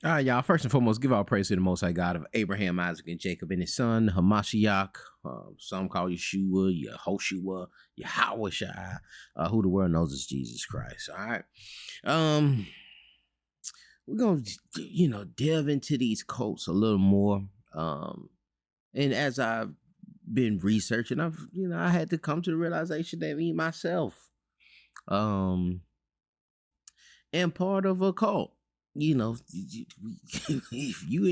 All right, y'all. First and foremost, give all praise to the Most High God of Abraham, Isaac, and Jacob, and his son Hamashiach. Some call Yeshua, Yehoshua, Yahweh, who the world knows is Jesus Christ. All right. Um, we're gonna, delve into these cults a little more. And as I've been researching, I had to come to the realization that me myself, am part of a cult. If you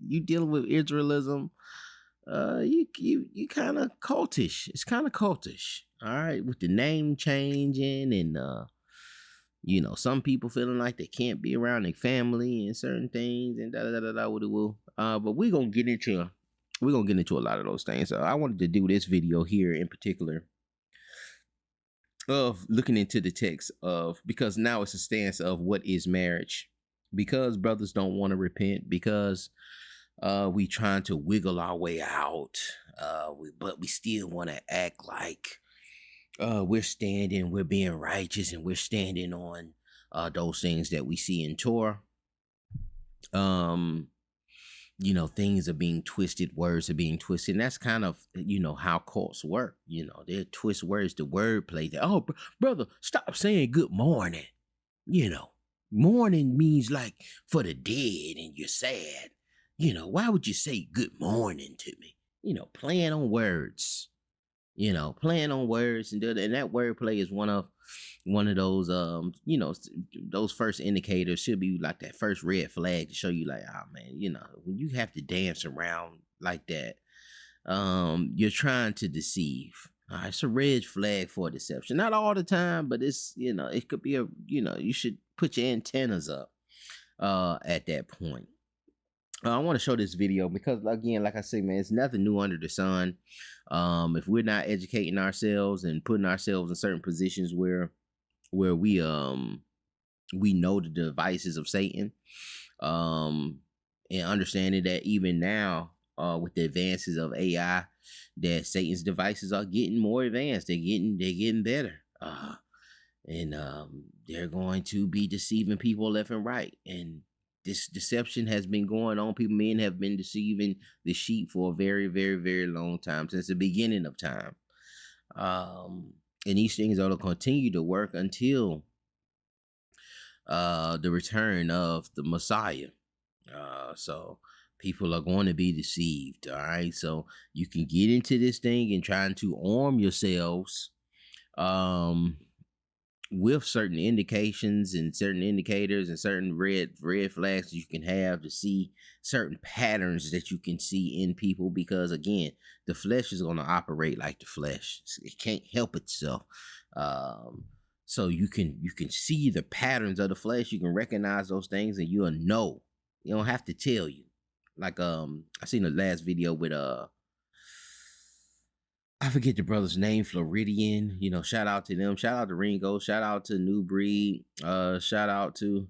you dealing with Israelism, you kind of cultish. It's kind of cultish, all right, with the name changing and some people feeling like they can't be around their family and certain things and da da da da woo. But we're gonna get into a lot of those things. So I wanted to do this video here in particular of looking into the text because now it's a stance of what is marriage, because brothers don't want to repent, because we trying to wiggle our way out, but we still want to act like we're being righteous, and we're standing on those things that we see in Torah. Things are being twisted, words are being twisted, and that's kind of how cults work. They twist words, the word play that, oh brother, stop saying good morning. Morning means like for the dead and you're sad. Why would you say good morning to me? Playing on words. Playing on words, and that wordplay is one of those those first indicators should be like that first red flag to show you like, oh man, when you have to dance around like that, you're trying to deceive. It's a red flag for deception. Not all the time, but it's it could be you should put your antennas up at that point. I want to show this video because, again, like I say, man, it's nothing new under the sun. If we're not educating ourselves and putting ourselves in certain positions where we know the devices of Satan, and understanding that even now, with the advances of AI, that Satan's devices are getting more advanced. They're getting better, and they're going to be deceiving people left and right. And this deception has been going on. Men have been deceiving the sheep for a very, very, very long time, since the beginning of time. And these things are going to continue to work until the return of the Messiah. So people are going to be deceived. All right. So you can get into this thing and trying to arm yourselves with certain indications and certain indicators and certain red flags that you can have to see certain patterns that you can see in people, because again, the flesh is going to operate like the flesh. It can't help itself. So you can see the patterns of the flesh. You can recognize those things and you'll know. You don't have to tell you. Like I seen the last video with I forget the brother's name, Floridian. Shout out to them. Shout out to Ringo. Shout out to New Breed. Shout out to,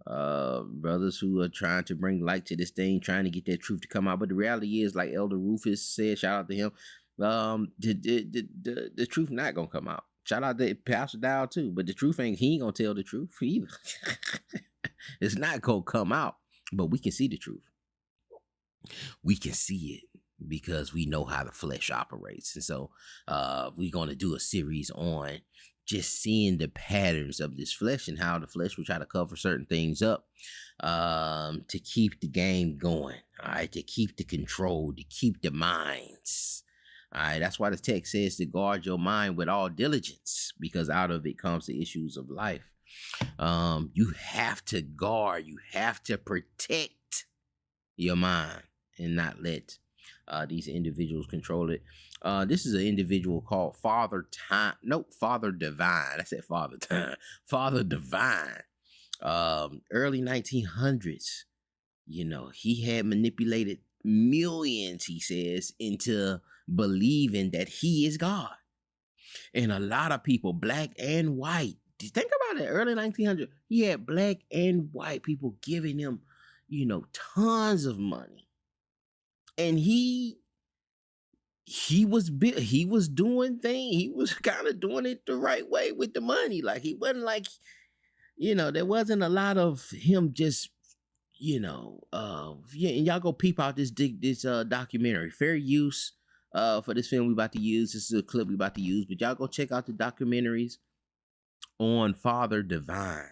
brothers who are trying to bring light to this thing, trying to get that truth to come out. But the reality is, like Elder Rufus said, shout out to him. The truth not gonna come out. Shout out to Pastor Dowell too. But the truth he ain't gonna tell the truth either. It's not gonna come out, but we can see the truth. We can see it, because we know how the flesh operates. And so we're going to do a series on just seeing the patterns of this flesh and how the flesh will try to cover certain things up to keep the game going, all right, to keep the control, to keep the minds. All right, that's why the text says to guard your mind with all diligence, because out of it comes the issues of life. You have to guard, you have to protect your mind and not let these individuals control it. This is an individual called Father Divine. I said Father Time. Father Divine. Early 1900s. He had manipulated millions, he says, into believing that he is God. And a lot of people, black and white, think about it, early 1900s, he had black and white people giving him, tons of money. And he was doing things. He was kind of doing it the right way with the money. Like, he wasn't like, there wasn't a lot of him just, yeah, and y'all go peep out this documentary, Fair Use, for this film we about to use. This is a clip we about to use, but y'all go check out the documentaries on Father Divine.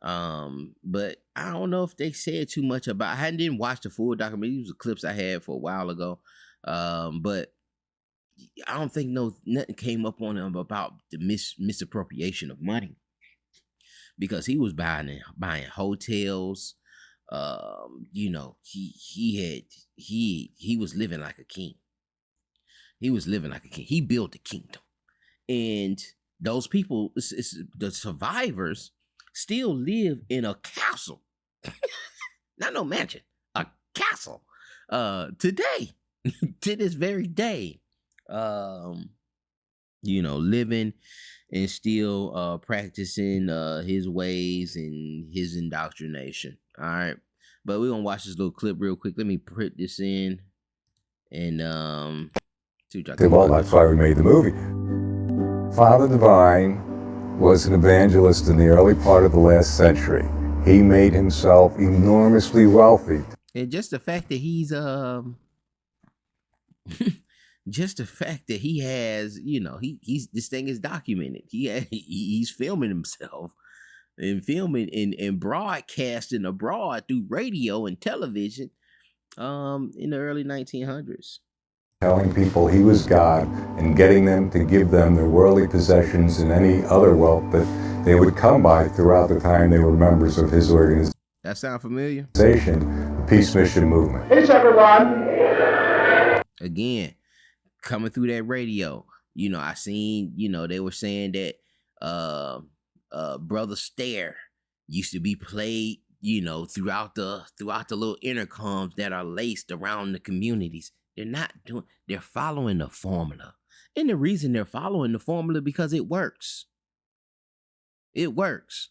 But I don't know if they said too much about. I didn't watch the full documentary. These were clips I had for a while ago. But I don't think nothing came up on him about the misappropriation of money, because he was buying hotels. He was living like a king. He was living like a king. He built a kingdom, and those people, the survivors, still live in a castle. Not no mansion, a castle. Today, to this very day, living and still practicing his ways and his indoctrination. All right, but we're gonna watch this little clip real quick. Let me put this in, and well, that's why we made the movie. Father Divine was an evangelist in the early part of the last century. He made himself enormously wealthy. And just the fact that he's just the fact that he has, he's this thing is documented. He's filming himself and filming and broadcasting abroad through radio and television in the early 1900s. Telling people he was God and getting them to give them their worldly possessions and any other wealth that they would come by throughout the time they were members of his organization. That sound familiar? The Peace Mission Movement. Peace, everyone. Again, coming through that radio, I seen, they were saying that Brother Stare used to be played, throughout the little intercoms that are laced around the communities. They're following the formula. And the reason they're following the formula because it works. It works.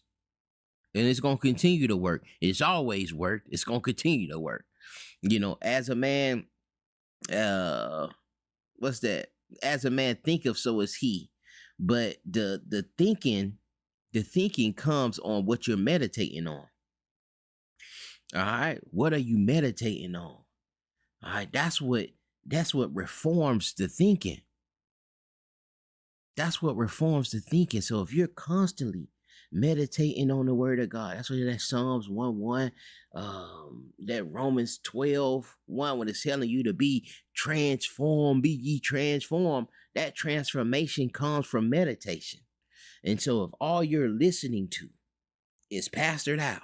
And it's going to continue to work. It's always worked. It's going to continue to work. As a man, what's that? As a man thinketh, so is he. But the thinking comes on what you're meditating on. All right. What are you meditating on? All right, that's what reforms the thinking. That's what reforms the thinking. So if you're constantly meditating on the word of God, that's what that Psalms 1:1, that Romans 12:1, when it's telling you to be transformed, be ye transformed, that transformation comes from meditation. And so if all you're listening to is Pastor Dowell,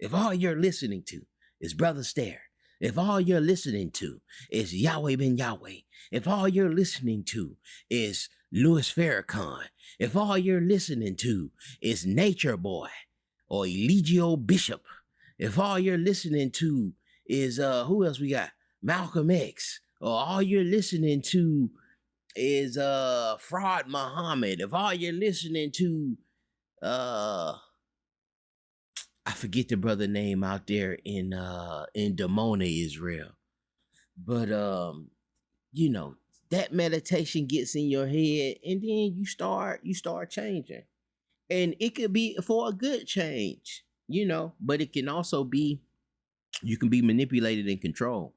if all you're listening to is Brother Stare, if all you're listening to is Yahweh ben Yahweh, if all you're listening to is Louis Farrakhan, if all you're listening to is Nature Boy or Eligio Bishop, if all you're listening to is, who else we got? Malcolm X, or all you're listening to is Fraud Muhammad, if all you're listening to, I forget the brother name out there in Dimona, Israel. But that meditation gets in your head, and then you start changing. And it could be for a good change, but it can also be, you can be manipulated and controlled.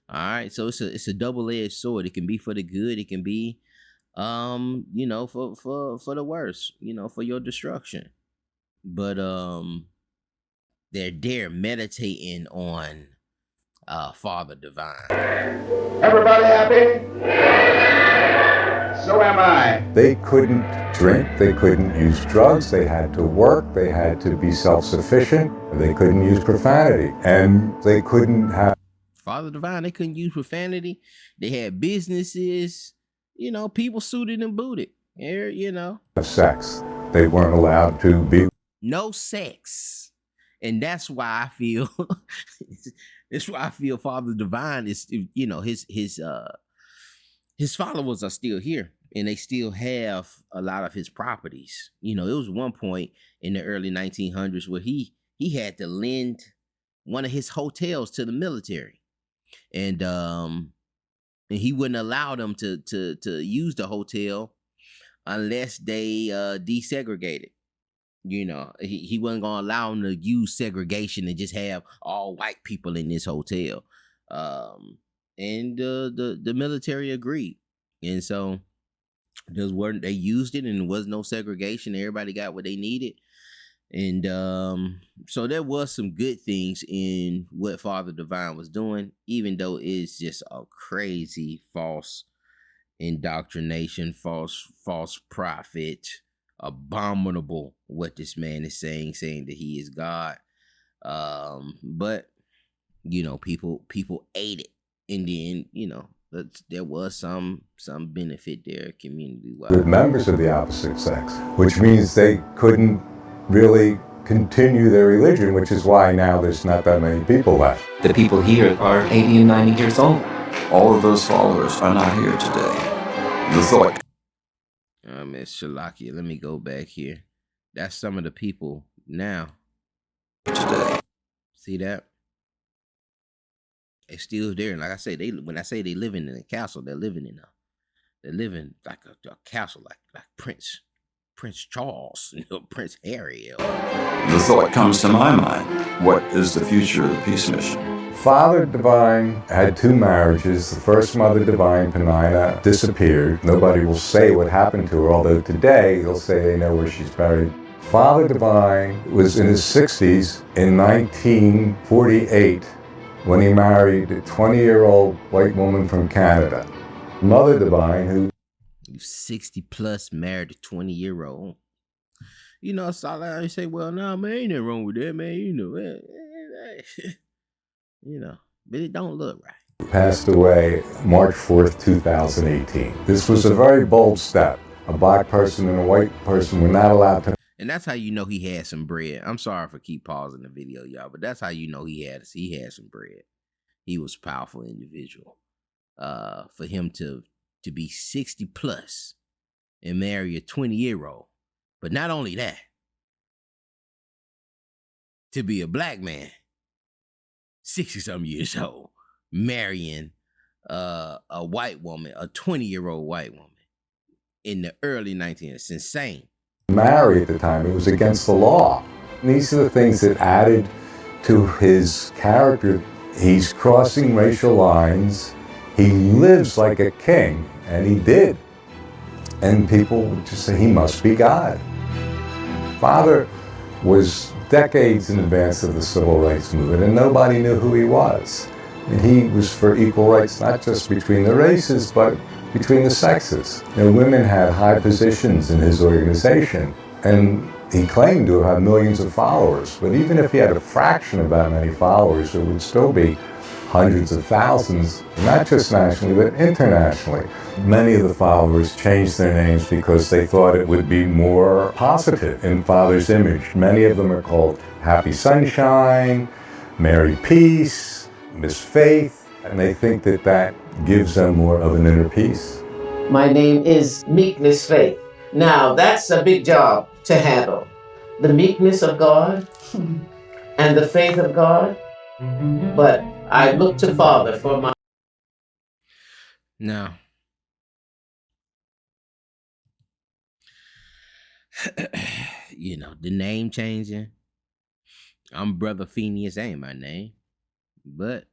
All right. So it's a double-edged sword. It can be for the good, it can be for the worse, for your destruction. But they're meditating on Father Divine. Everybody happy? So am I. They couldn't drink, they couldn't use drugs, they had to work, they had to be self-sufficient, they couldn't use profanity, and they couldn't have... Father Divine, they couldn't use profanity. They had businesses, people suited and booted. Have sex. They weren't allowed to be... No sex. And that's why I feel Father Divine is, his followers are still here, and they still have a lot of his properties. It was one point in the early 1900s where he had to lend one of his hotels to the military, and he wouldn't allow them to use the hotel unless they desegregated. You know, he wasn't gonna allow them to use segregation and just have all white people in this hotel. And the military agreed, and so they used it, and there was no segregation. Everybody got what they needed, and so there was some good things in what Father Divine was doing, even though it's just a crazy false indoctrination, false prophet, abominable what this man is saying that he is God. But you know, people ate it, and then you know there was some benefit there community wise. With members of the opposite sex, which means they couldn't really continue their religion, which is why now there's not that many people left. The people here are 80 and 90 years old. All of those followers are not here today. The thought. Miss Shalakia, let me go back here. That's some of the people now. Today. See that? They're still there. And like I say, when I say they living in a castle, they're living like a castle, like Prince Charles, Prince Harry. The thought comes to my mind, what is the future of the peace mission? Father Divine had 2 marriages. The first Mother Divine, Penina, disappeared. Nobody will say what happened to her, although today they'll say they know where she's buried. Father Divine was in his 60s in 1948 when he married a 20-year-old white woman from Canada. Mother Divine, who 60 plus, married a 20-year-old. You know, so I say, well, no, man, ain't nothing wrong with that, man. You know, you know, but it don't look right. passed away March 4th, 2018. This was a very bold step. A black person and a white person were not allowed to. And that's how you know he had some bread. I'm sorry for keep pausing the video, y'all, but that's how you know he had some bread. He was a powerful individual. For him to be 60 plus and marry a 20-year-old. But not only that, to be a black man, 60-something years old, marrying a white woman, a 20-year-old white woman in the early 1900s. It's insane. Married at the time, it was against the law. And these are the things that added to his character. He's crossing racial lines. He lives like a king, and he did. And people would just say, he must be God. Father was decades in advance of the civil rights movement, and nobody knew who he was. And he was for equal rights, not just between the races, but between the sexes. You know, women had high positions in his organization, and he claimed to have millions of followers. But even if he had a fraction of that many followers, it would still be hundreds of thousands, not just nationally, but internationally. Many of the followers changed their names because they thought it would be more positive in Father's image. Many of them are called Happy Sunshine, Mary Peace, Miss Faith, and they think that that gives them more of an inner peace. My name is Meekness Faith. Now, that's a big job to handle. The meekness of God and the faith of God. But I look to Father for my... Now, you know, the name changing. I'm Brother Phineas, ain't my name. But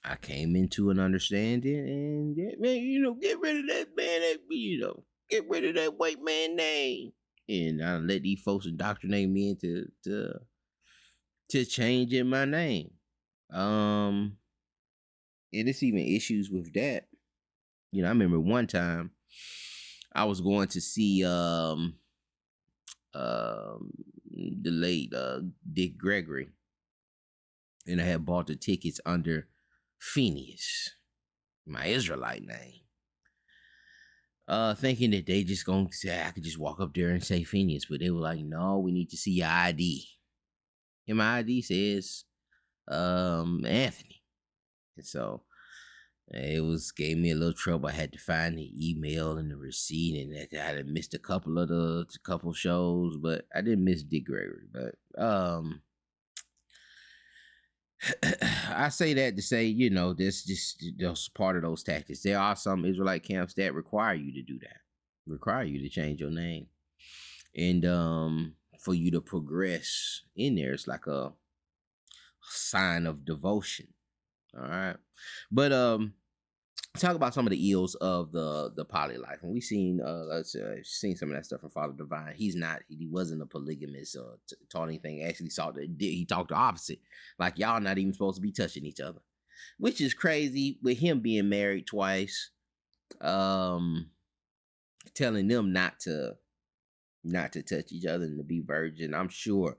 I came into an understanding, and yeah, man, you know, get rid of that man, get rid of that white man name. And I let these folks indoctrinate me into to changing my name. And it's even issues with that. You know, I remember one time I was going to see the late Dick Gregory, and I had bought the tickets under Phineas, my Israelite name, thinking that they just gonna say I could just walk up there and say Phineas, but they were like, no, we need to see your ID, and my ID says Anthony. And so it gave me a little trouble. I had to find the email and the receipt, and I had missed a couple shows, but I didn't miss Dick Gregory. But I say that to say, you know, this just part of those tactics. There are some Israelite camps that require you to do that, require you to change your name. And for you to progress in there. It's like a sign of devotion. All right. But talk about some of the ills of the poly life. And we seen seen some of that stuff from Father Divine. He wasn't a polygamist or taught anything. Actually he talked the opposite. Like, y'all not even supposed to be touching each other. Which is crazy with him being married twice. Telling them not to touch each other and to be virgin. I'm sure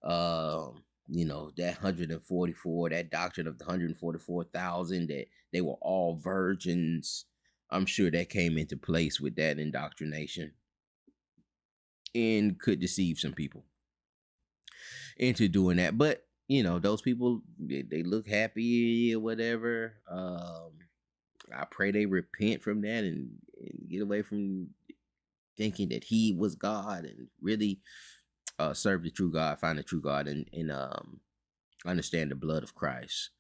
that 144, that doctrine of the 144,000, that they were all virgins. I'm sure that came into place with that indoctrination and could deceive some people into doing that. But, those people, they look happy or whatever. I pray they repent from that and get away from thinking that he was God and really serve the true God, find the true God, and understand the blood of Christ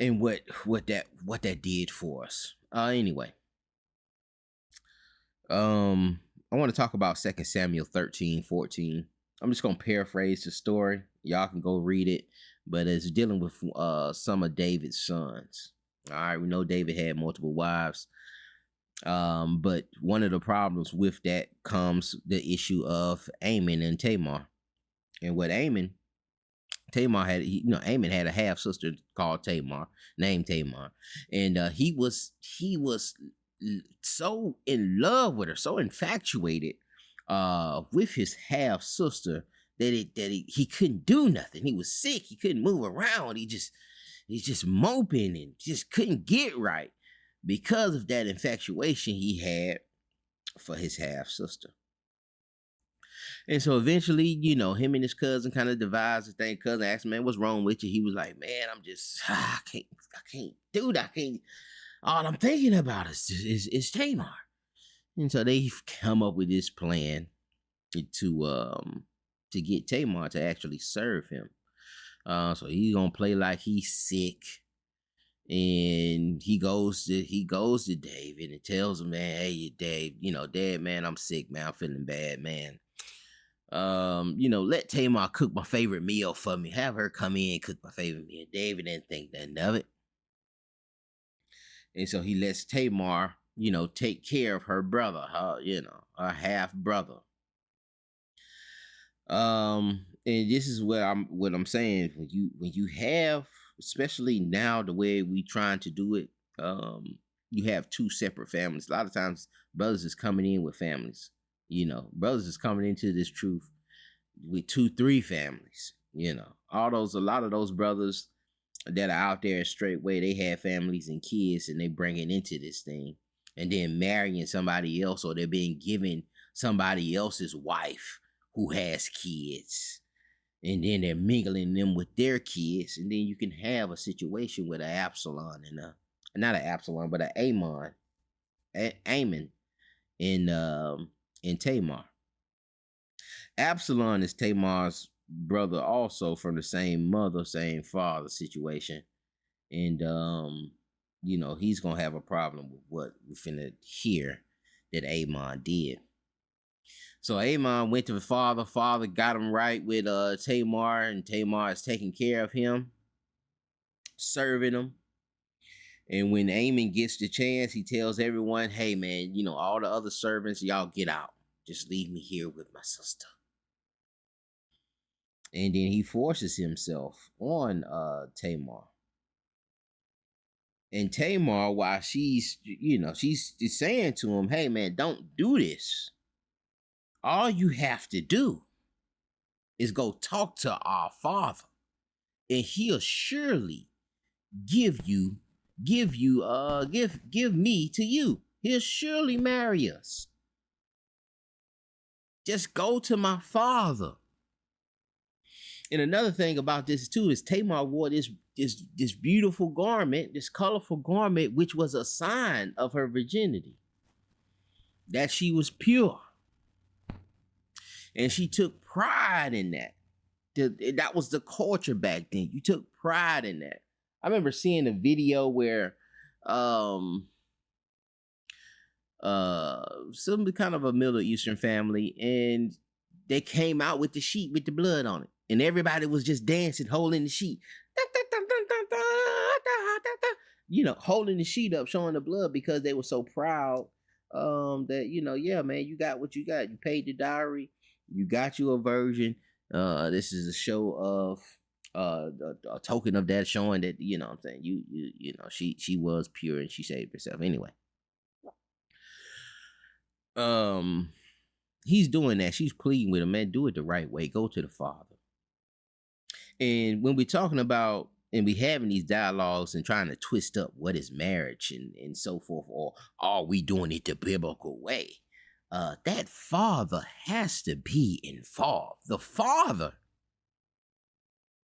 and what that did for us. Anyway, I want to talk about 2 Samuel 13:14. I'm just gonna paraphrase the story. Y'all can go read it, but it's dealing with some of David's sons. All right, we know David had multiple wives. But one of the problems with that comes the issue of Amnon and Tamar. And what Tamar had, Amnon had a half sister called Tamar, named Tamar. And he was so in love with her, so infatuated with his half sister that he couldn't do nothing. He was sick, he couldn't move around, he's just moping and just couldn't get right, because of that infatuation he had for his half sister. And so eventually, him and his cousin kind of devised the thing. Cousin asked him, man, what's wrong with you? He was like, man, I'm just, I can't do that. All I'm thinking about is Tamar. And so they come up with this plan to get Tamar to actually serve him. So he's gonna play like he's sick. And he goes to David and tells him, man, hey, Dave, Dad, man, I'm sick, man. I'm feeling bad, man. Let Tamar cook my favorite meal for me. Have her come in and cook my favorite meal. David didn't think nothing of it. And so he lets Tamar, take care of her brother, her half brother. And this is what I'm saying. When you have, especially now the way we trying to do it, you have two separate families. A lot of times brothers is coming in with families. Brothers is coming into this truth with 2-3 families. A lot of those brothers that are out there straightway, they have families and kids, and they bring it into this thing, and then marrying somebody else, or they're being given somebody else's wife who has kids, and then they're mingling them with their kids, and then you can have a situation with an Absalom and not an Absalom, but an Amon and Tamar. Absalom is Tamar's brother, also from the same mother, same father situation, and he's gonna have a problem with what we're finna hear that Amon did. So Amon went to the father. Father got him right with Tamar, and Tamar is taking care of him, serving him. And when Amon gets the chance, he tells everyone, hey, man, all the other servants, y'all get out. Just leave me here with my sister. And then he forces himself on Tamar. And Tamar, while she's saying to him, hey, man, don't do this. All you have to do is go talk to our father, and he'll surely give me to you. He'll surely marry us. Just go to my father. And another thing about this too is Tamar wore this beautiful garment, this colorful garment, which was a sign of her virginity, that she was pure. And she took pride in that. That was the culture back then. You took pride in that. I remember seeing a video where some kind of a Middle Eastern family, and they came out with the sheet with the blood on it, and everybody was just dancing, holding the sheet. You know, holding the sheet up, showing the blood because they were so proud that, you know, yeah, man, you got what you got. You paid the dowry. You got you a virgin. This is a show of a token of that, showing that, you know what I'm saying, you know, she was pure and she saved herself. Anyway. He's doing that. She's pleading with him, man, do it the right way. Go to the Father. And when we're talking about and we having these dialogues and trying to twist up what is marriage and so forth, or are we doing it the biblical way? That father has to be involved. The father.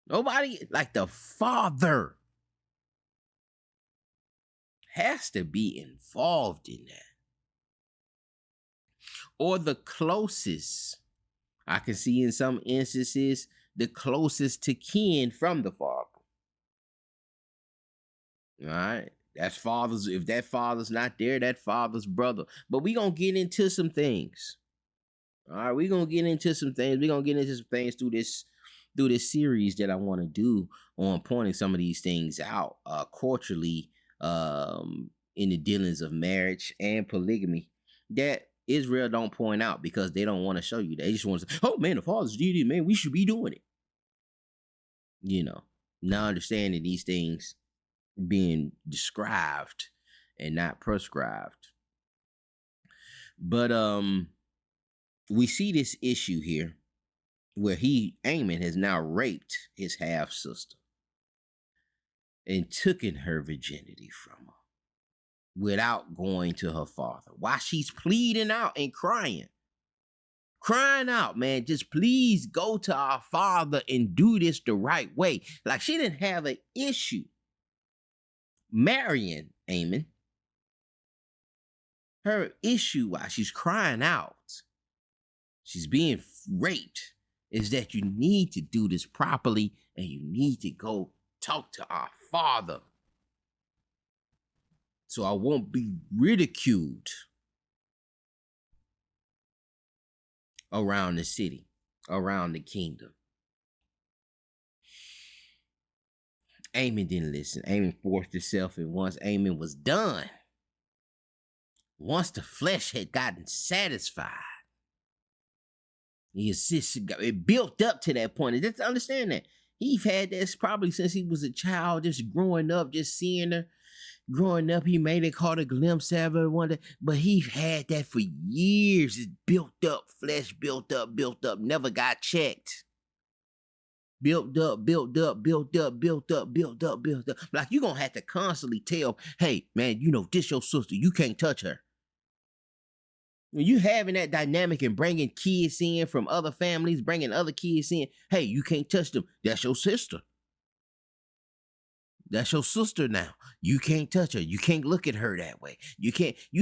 Nobody like the father has to be involved in that. Or the closest, I can see in some instances, the closest to kin from the father. All right. That's father's, if that father's not there, that father's brother. But we're going to get into some things. All right. We're going to get into some things. We're going to get into some things through this series that I want to do on pointing some of these things out culturally in the dealings of marriage and polygamy that Israel don't point out because they don't want to show you. They just want to say, oh man, the fathers did it, man, we should be doing it. You know, not understanding these things being described and not prescribed. But we see this issue here where Amnon has now raped his half sister and taken her virginity from her without going to her father. While she's pleading out and crying out, man, just please go to our father and do this the right way. Like she didn't have an issue marrying Amnon. Her issue while she's crying out, she's being raped, is that you need to do this properly and you need to go talk to our father so I won't be ridiculed around the city, around the kingdom. Amnon didn't listen. Amnon forced herself, and once Amnon was done, once the flesh had gotten satisfied, it built up to that point. And just understand that. He's had this probably since he was a child, just growing up, just seeing her. Growing up, he may have caught a glimpse of her one day, but he had that for years. It's built up, flesh built up, never got checked. Built up. Like you're going to have to constantly tell, hey, man, you know, this your sister. You can't touch her. When you having that dynamic and bringing kids in from other families, bringing other kids in, hey, you can't touch them. That's your sister. That's your sister now. You can't touch her. You can't look at her that way. You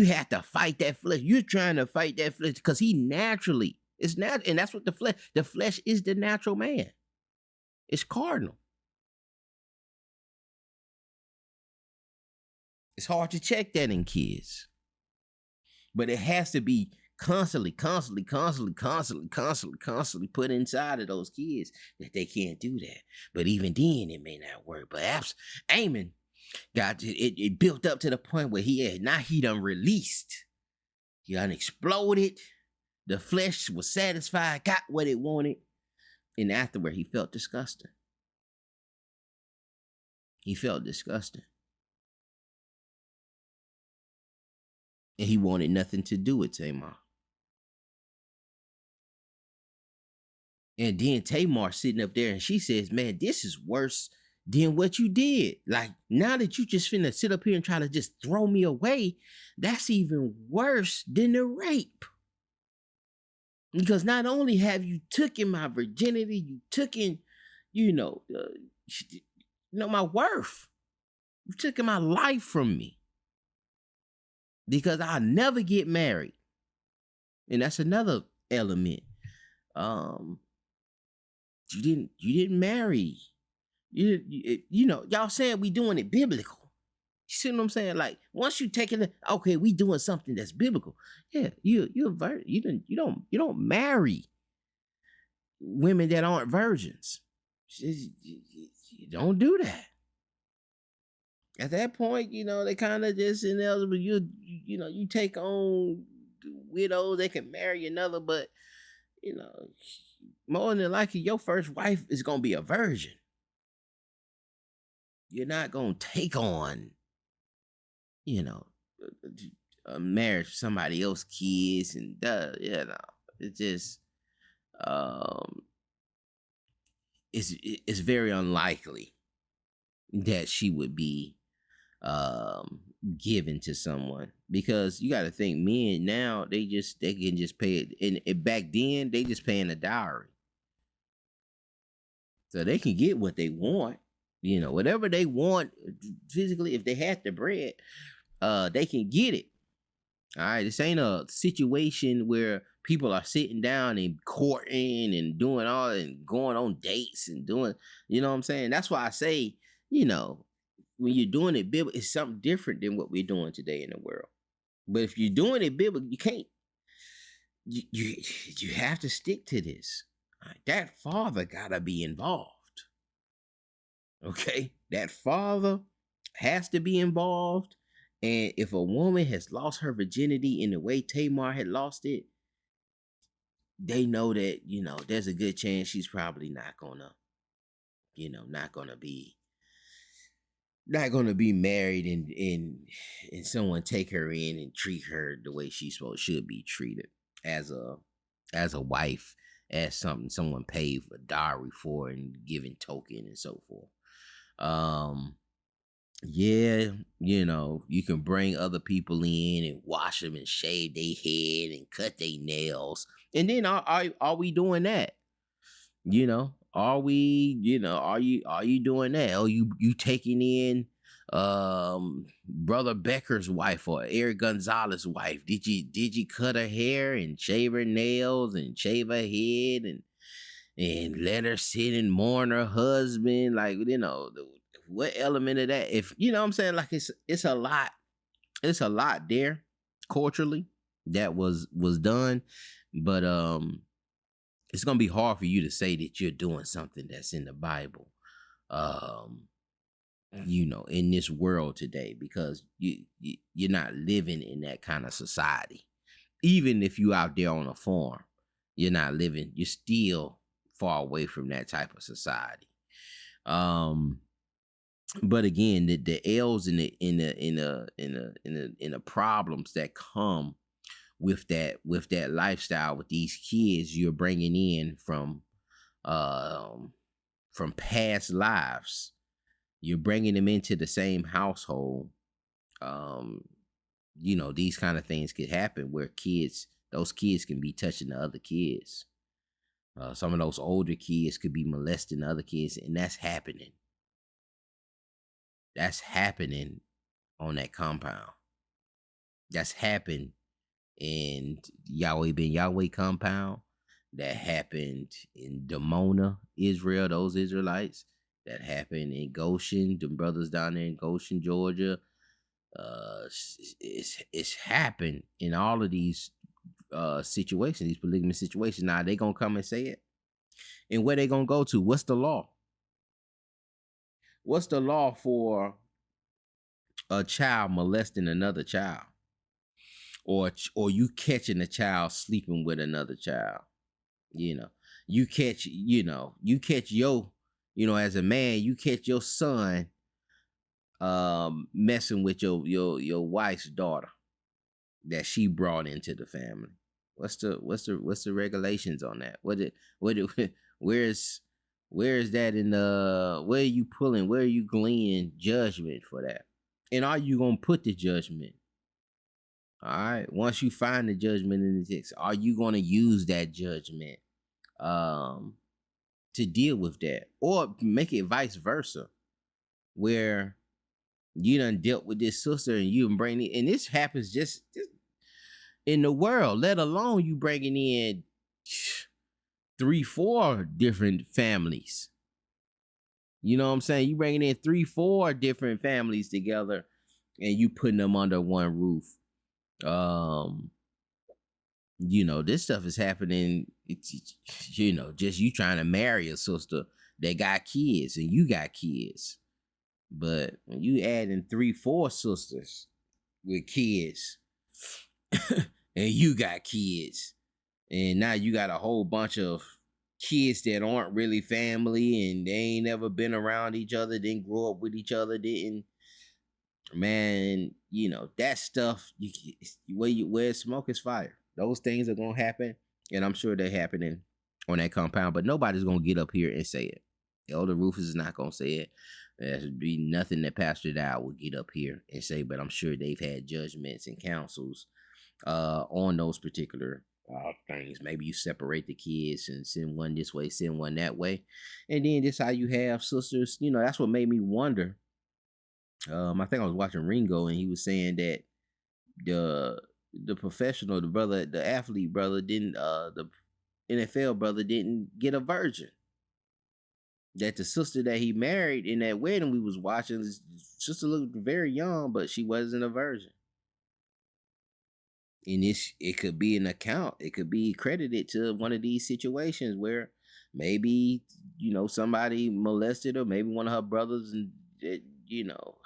have to fight that flesh. You're trying to fight that flesh because he naturally, it's not, and that's what the flesh is the natural man. It's cardinal. It's hard to check that in kids. But it has to be constantly put inside of those kids that they can't do that. But even then, it may not work. But Amnon got it built up to the point where he done released. He done exploded. The flesh was satisfied, got what it wanted. And afterward, he felt disgusting. And he wanted nothing to do with Tamar. And then Tamar sitting up there and she says, man, this is worse than what you did. Like, now that you just finna sit up here and try to just throw me away, that's even worse than the rape. Because not only have you taken my virginity, you taken, my worth. You taken my life from me. Because I'll never get married. And that's another element. You didn't marry. Y'all saying we doing it biblical. You see what I'm saying? Like, once you take it, okay, we doing something that's biblical. Yeah, you don't marry. women that aren't virgins. You don't do that. At that point, they kind of just ineligible. You take on widows, they can marry another, but more than likely your first wife is gonna be a virgin. You're not gonna take on, a marriage for somebody else's kids and it's just it's very unlikely that she would be given to someone, because you got to think, men now they can just pay it, and back then they just paying a dowry, so they can get what they want, whatever they want physically. If they had the bread, they can get it. All right, this ain't a situation where people are sitting down and courting and doing all and going on dates and doing, what I'm saying? That's why I say, when you're doing it biblical, it's something different than what we're doing today in the world. But if you're doing it biblical, you can't. You have to stick to this. Right? That father gotta be involved. Okay, that father has to be involved. And if a woman has lost her virginity in the way Tamar had lost it, they know that, there's a good chance she's probably not gonna be married and someone take her in and treat her the way she should be treated as a wife, as something someone paid for dowry for and giving token and so forth. You can bring other people in and wash them and shave their head and cut their nails. And then are we doing that? Are you doing that? Oh, you taking in Brother Becker's wife or Eric Gonzalez's wife? Did you cut her hair and shave her nails and shave her head and let her sit and mourn her husband? Like, what element of that? If what I'm saying, like it's a lot there culturally that was done, but it's gonna be hard for you to say that you're doing something that's in the Bible, in this world today, because you're not living in that kind of society. Even if you out there on a farm, you're not living. You're still far away from that type of society. But again, the L's in the problems that come with that lifestyle with these kids you're bringing in from past lives, you're bringing them into the same household. These kind of things could happen where those kids can be touching the other kids. Some of those older kids could be molesting the other kids, and that's happening. That's happening on that compound. That's happened in Yahweh Ben Yahweh compound. That happened in Dimona, Israel, those Israelites. That happened in Goshen, the brothers down there in Goshen, Georgia. It's happened in all of these situations, these polygamous situations. Now they gonna come and say it. And where they gonna go to? What's the law? What's the law for a child molesting another child, or you catching a child sleeping with another child? You catch your, as a man, you catch your son messing with your wife's daughter that she brought into the family. What's the regulations on that? Where is that in where are you pulling? Where are you gleaning judgment for that? And are you gonna put the judgment? All right. Once you find the judgment in the text, are you gonna use that judgment to deal with that, or make it vice versa, where you done dealt with this sister and you bring it, and this happens just in the world, let alone you bringing in 3-4 different families. You know what I'm saying? You bringing in 3-4 different families together and you putting them under one roof. This stuff is happening. Just you trying to marry a sister that got kids and you got kids. But when you add in 3-4 sisters with kids and you got kids, and now you got a whole bunch of kids that aren't really family and they ain't never been around each other, didn't grow up with each other, man, that stuff, where smoke is fire. Those things are gonna happen, and I'm sure they're happening on that compound, but nobody's gonna get up here and say it. Elder Rufus is not gonna say it. There'd be nothing that Pastor Dowell would get up here and say, but I'm sure they've had judgments and councils on those particular things. Maybe you separate the kids and send one this way, send one that way, and then this how you have sisters. That's what made me wonder. I think I was watching Ringo, and he was saying that the professional, the athlete brother didn't, the NFL brother didn't get a virgin. That the sister that he married in that wedding we was watching, his sister looked very young, but she wasn't a virgin. And it could be an account. It could be credited to one of these situations where maybe, somebody molested her, maybe one of her brothers and,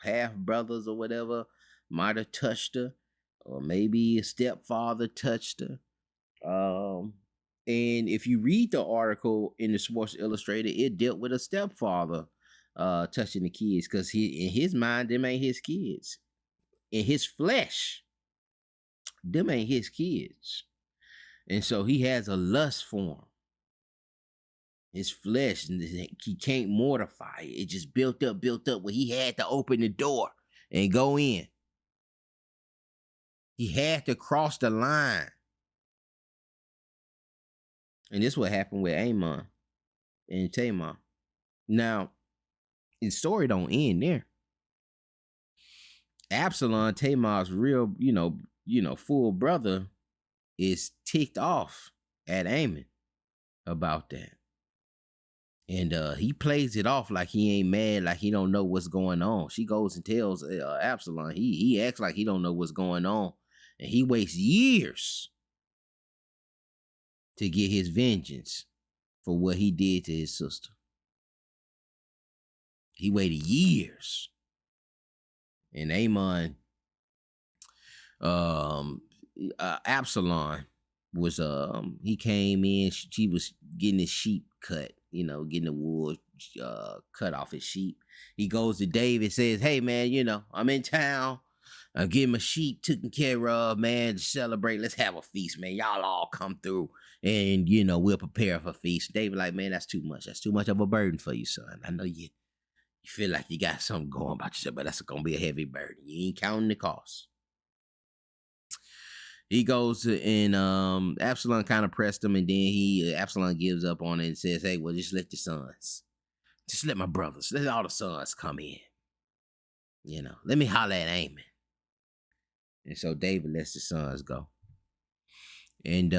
half brothers or whatever might have touched her, or maybe a stepfather touched her. And if you read the article in the Sports Illustrated, it dealt with a stepfather touching the kids, because in his mind, them ain't his kids. In his flesh, them ain't his kids. And so he has a lust for them. His flesh, and he can't mortify it. It just built up where he had to open the door and go in. He had to cross the line. And this is what happened with Amnon and Tamar. Now, the story don't end there. Absalom, Tamar's real, full brother, is ticked off at Amnon about that. And he plays it off like he ain't mad, like he don't know what's going on. She goes and tells Absalom. He acts like he don't know what's going on. And he wastes years to get his vengeance for what he did to his sister. He waited years. And Amnon, Absalom was, he came in, she was getting his sheep cut, getting the wool cut off his sheep. He goes to David, says, hey man, I'm in town. I'm getting my sheep taken care of, man, to celebrate. Let's have a feast, man. Y'all all come through and, we'll prepare for a feast. David like, man, that's too much. That's too much of a burden for you, son. I know you feel like you got something going about yourself, but that's going to be a heavy burden. You ain't counting the cost. He goes to, and Absalom kind of pressed him, and then Absalom gives up on it and says, hey, well, just let the sons, just let my brothers, let all the sons come in. Let me holler at Amnon. And so David lets the sons go. And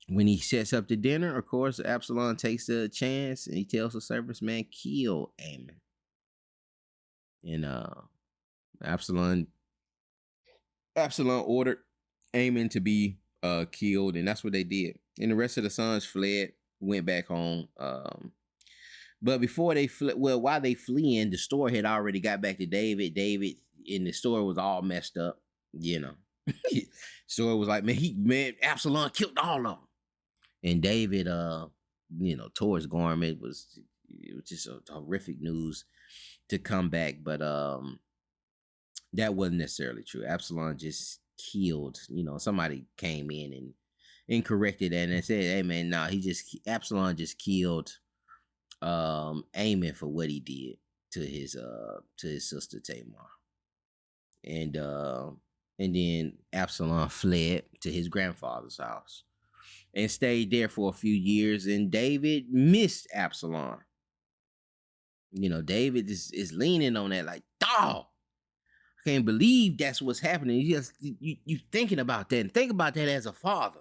when he sets up the dinner, of course, Absalom takes the chance and he tells the servants, man, kill Amnon. And Absalom ordered Amnon to be killed, and that's what they did. And the rest of the sons fled, went back home. But before they fled, while they fleeing, the store had already got back to David. David in the store was all messed up, Store was like, man, Absalom killed all of them. And David, tore his garment. It was just a horrific news to come back, but that wasn't necessarily true. Absalom just killed, somebody came in and corrected that and said, hey man, Absalom just killed Amnon for what he did to his sister Tamar. And then Absalom fled to his grandfather's house and stayed there for a few years, and David missed Absalom. David is leaning on that like, dog, I can't believe that's what's happening. You thinking about that, and think about that as a father.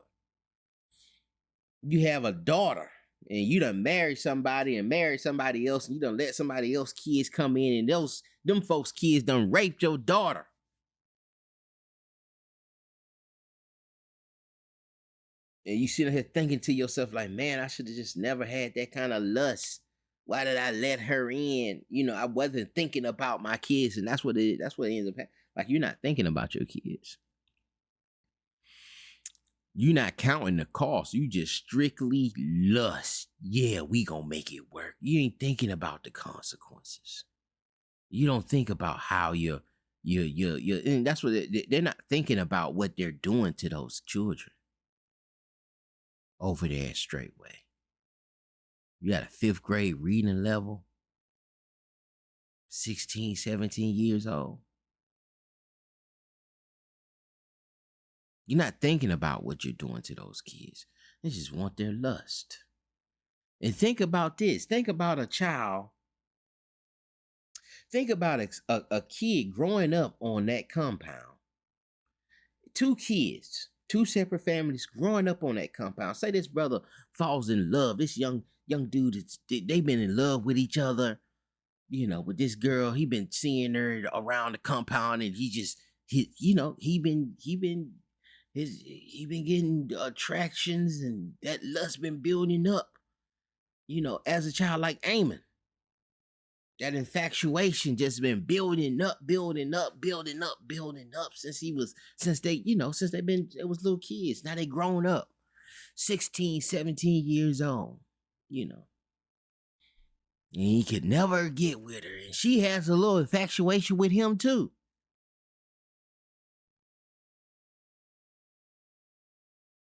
You have a daughter, and you done married somebody and married somebody else, and you done let somebody else kids come in, and them folks' kids done raped your daughter. And you sitting here thinking to yourself, like, man, I should have just never had that kind of lust. Why did I let her in? You know, I wasn't thinking about my kids, and that's what it ends up happening. Like, you're not thinking about your kids. You're not counting the cost. You just strictly lust. Yeah, we gonna make it work. You ain't thinking about the consequences. You don't think about how you're and that's what they're not thinking about what they're doing to those children over there at Straightway. You got a 5th grade reading level, 16, 17 years old. You're not thinking about what you're doing to those kids. They just want their lust. And think about this. Think about a child. Think about a kid growing up on that compound. 2 kids, 2 separate families growing up on that compound. Say this brother falls in love. This young dude, they've been in love with each other. You know, with this girl, he been seeing her around the compound, and he been getting attractions, and that lust been building up. You know, as a child like Amnon, that infatuation just been building up since they was little kids. Now they grown up, 16, 17 years old, you know. And he could never get with her, and she has a little infatuation with him too.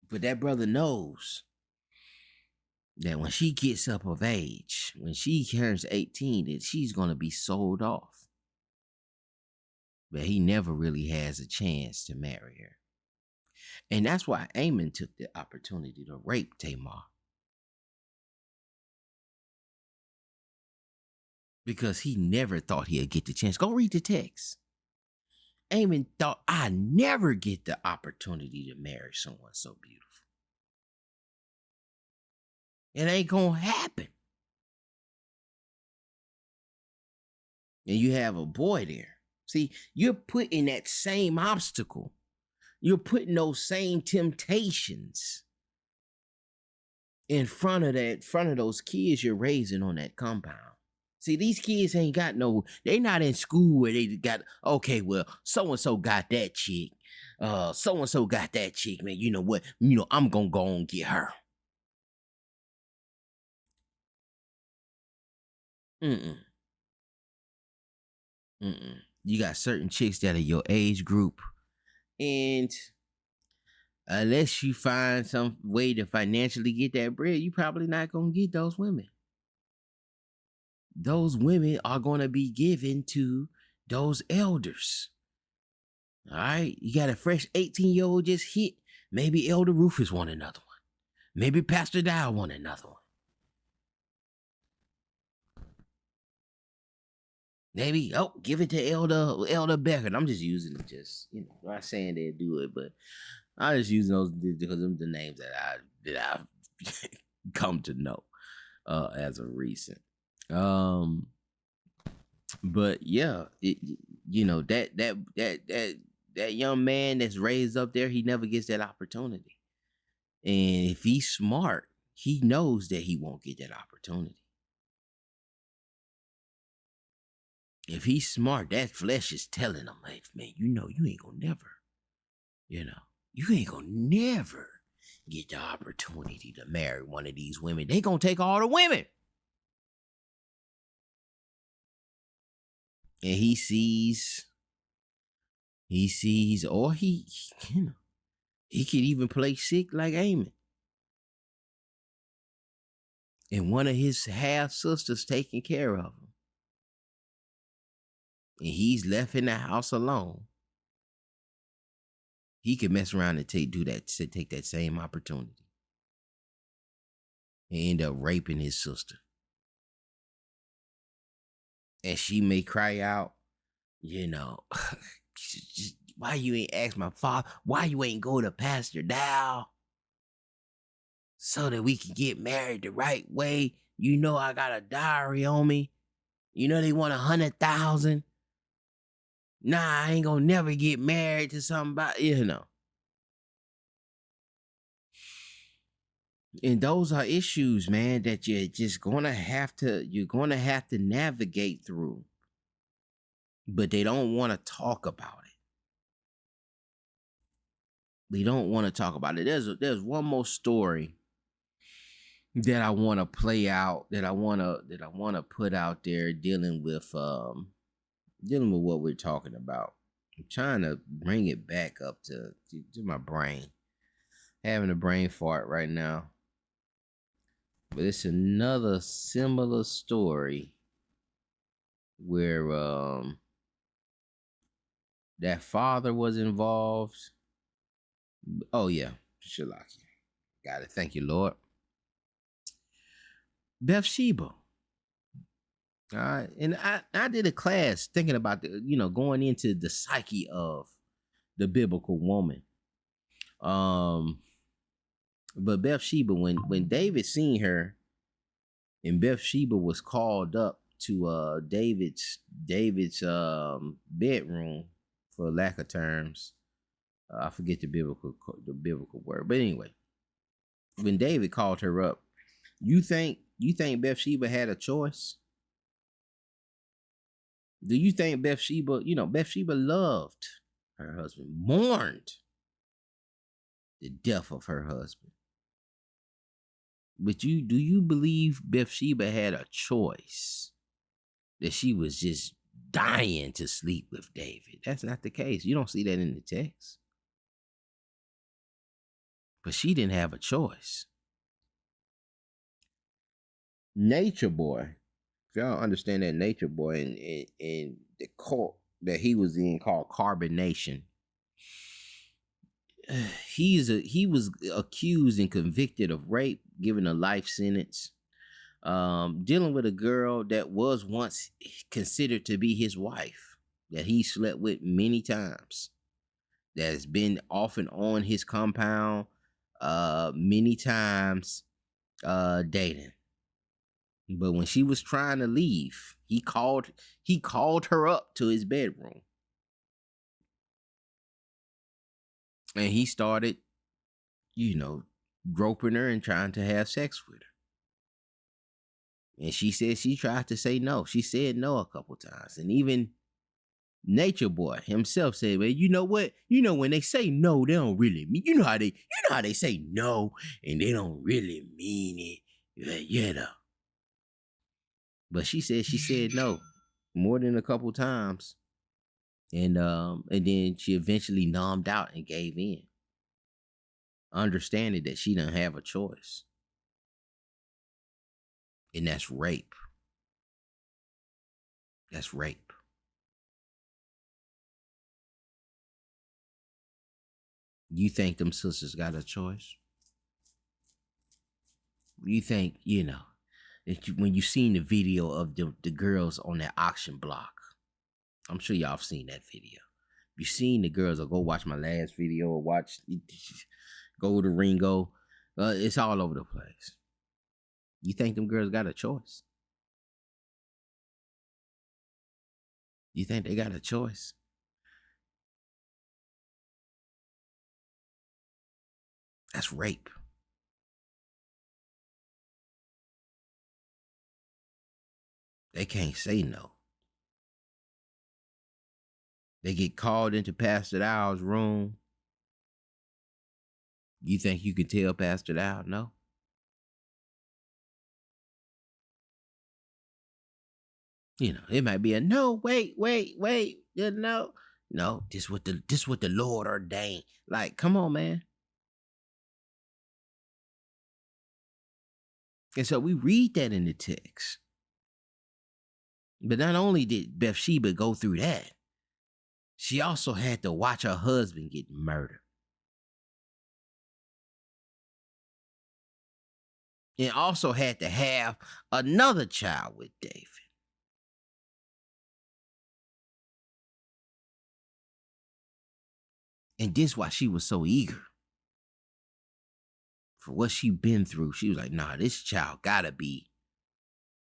But that brother knows that when she gets up of age, when she turns 18, that she's going to be sold off. But he never really has a chance to marry her. And that's why Amnon took the opportunity to rape Tamar. Because he never thought he'd get the chance. Go read the text. Amnon thought, I never get the opportunity to marry someone so beautiful. It ain't gonna happen. And you have a boy there. See, you're putting that same obstacle. You're putting those same temptations in front of those kids you're raising on that compound. See, these kids ain't got they not in school where they got, okay, well, so-and-so got that chick. So-and-so got that chick, man. You know what? I'm gonna go and get her. You got certain chicks that are your age group, and unless you find some way to financially get that bread, you probably not gonna get those women. Those women are gonna be given to those elders. All right, you got a fresh 18-year-old just hit. Maybe Elder Rufus want another one. Maybe Pastor Dowell want another one. Maybe, give it to Elder Becker. I'm just using it, I'm not saying they do it, but I'm just using those because of the names that I've come to know as of recent. But yeah, that young man that's raised up there, he never gets that opportunity. And if he's smart, he knows that he won't get that opportunity. If he's smart, that flesh is telling him, like, man, you ain't gonna never, you ain't gonna never get the opportunity to marry one of these women. They gonna take all the women. And he sees, or he could even play sick like Amnon. And one of his half sisters taking care of him. And he's left in the house alone. He could mess around and take that same opportunity. And end up raping his sister. And she may cry out, why you ain't ask my father? Why you ain't go to Pastor Dowell? So that we can get married the right way. I got a diary on me. They want 100,000. Nah, I ain't gonna never get married to somebody, And those are issues, man, that you're gonna have to navigate through. But they don't want to talk about it. They don't want to talk about it. There's one more story that I want to play out, that I want to put out there, dealing with what we're talking about. I'm trying to bring it back up to my brain. Having a brain fart right now. But it's another similar story where that father was involved. Oh yeah, Shalaki. Got it. Thank you, Lord. Bathsheba. All right. And I did a class thinking about going into the psyche of the biblical woman. But Bathsheba, when David seen her, and Bathsheba was called up to David's bedroom, for lack of terms. I forget the biblical word, but anyway, when David called her up, you think Bathsheba had a choice? Do you think Bathsheba loved her husband, mourned the death of her husband? But do you believe Bathsheba had a choice? That she was just dying to sleep with David? That's not the case. You don't see that in the text. But she didn't have a choice. Nature Boy, if y'all understand that, Nature Boy and the cult that he was in called Carbonation, he was accused and convicted of rape, given a life sentence, dealing with a girl that was once considered to be his wife, that he slept with many times, that has been off and on his compound many times, dating. But when she was trying to leave, he called her up to his bedroom. And he started, groping her and trying to have sex with her. And she said she tried to say no. She said no a couple times. And even Nature Boy himself said, well, you know what? When they say no, they don't really mean, you know how they say no and they don't really mean it. But she said no more than a couple times. And then she eventually numbed out and gave in, understanding that she didn't have a choice. And that's rape. That's rape. You think them sisters got a choice? You think, when you seen the video of the girls on that auction block, I'm sure y'all have seen that video. If you seen the girls, or go watch my last video, or go to Ringo. It's all over the place. You think them girls got a choice? You think they got a choice? That's rape. They can't say no. They get called into Pastor Dowell's room. You think you can tell Pastor Dowell no? It might be a no, wait, no. No, this what the Lord ordained. Like, come on, man. And so we read that in the text. But not only did Bathsheba go through that, she also had to watch her husband get murdered. And also had to have another child with David. And this is why she was so eager. For what she been through, she was like, nah, this child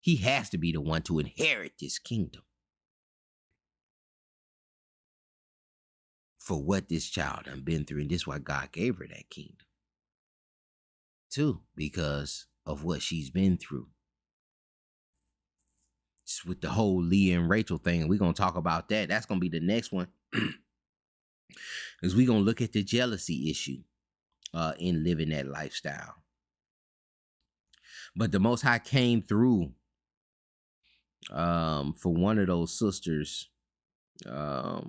he has to be the one to inherit this kingdom. For what this child done been through, and this is why God gave her that kingdom. too, because of what she's been through. It's with the whole Leah and Rachel thing, we're gonna talk about that. That's gonna be the next one. Is we're gonna look at the jealousy issue in living that lifestyle. But the Most High came through for one of those sisters, where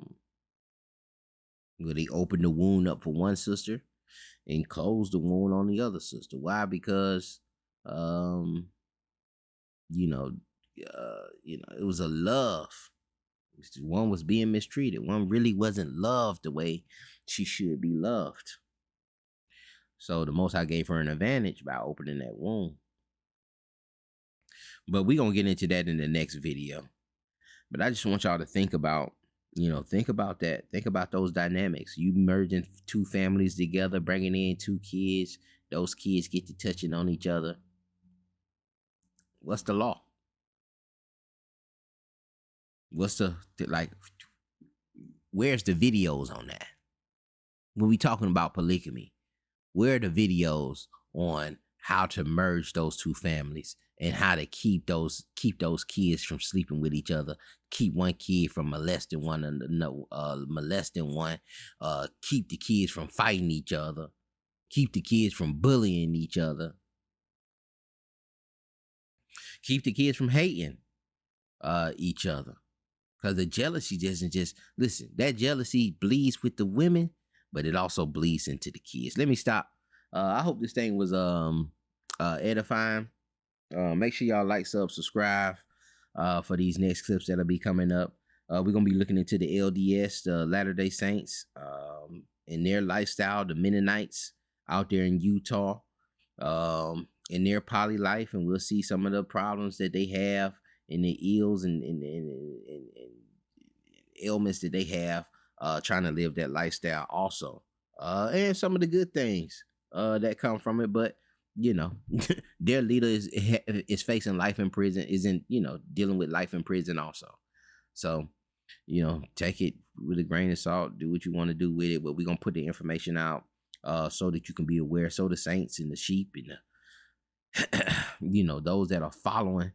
they opened the wound up for one sister and closed the wound on the other sister. Why? Because it was a love. One was being mistreated. One really wasn't loved the way she should be loved. So the Most High gave her an advantage by opening that wound. But we're going to get into that in the next video. But I just want y'all to think about that. Think about those dynamics. You merging two families together, bringing in two kids. Those kids get to touching on each other. What's the law? What's where's the videos on that? When we talking about polygamy, where are the videos on how to merge those two families and how to keep those kids from sleeping with each other, keep one kid from molesting one, keep the kids from fighting each other, keep the kids from bullying each other, keep the kids from hating each other. Because the jealousy doesn't listen, that jealousy bleeds with the women, but it also bleeds into the kids. Let me stop. I hope this thing was edifying. Make sure y'all like, subscribe for these next clips that'll be coming up. We're going to be looking into the LDS, the Latter-day Saints, and their lifestyle, the Mennonites out there in Utah, in their poly life, and we'll see some of the problems that they have and the ills and ailments that they have trying to live that lifestyle also. And some of the good things that come from it. But, their leader is facing life in prison, dealing with life in prison also. So, take it with a grain of salt, do what you want to do with it. But we're going to put the information out so that you can be aware. So the saints and the sheep and the, those that are following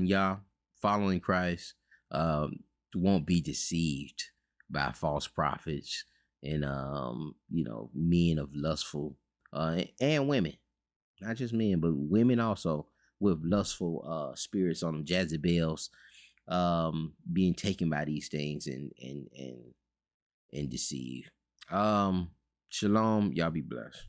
Yah, following Christ, won't be deceived by false prophets and men of lustful and women, not just men, but women also with lustful spirits on them, Jezebels, being taken by these things and deceived. Shalom, y'all be blessed.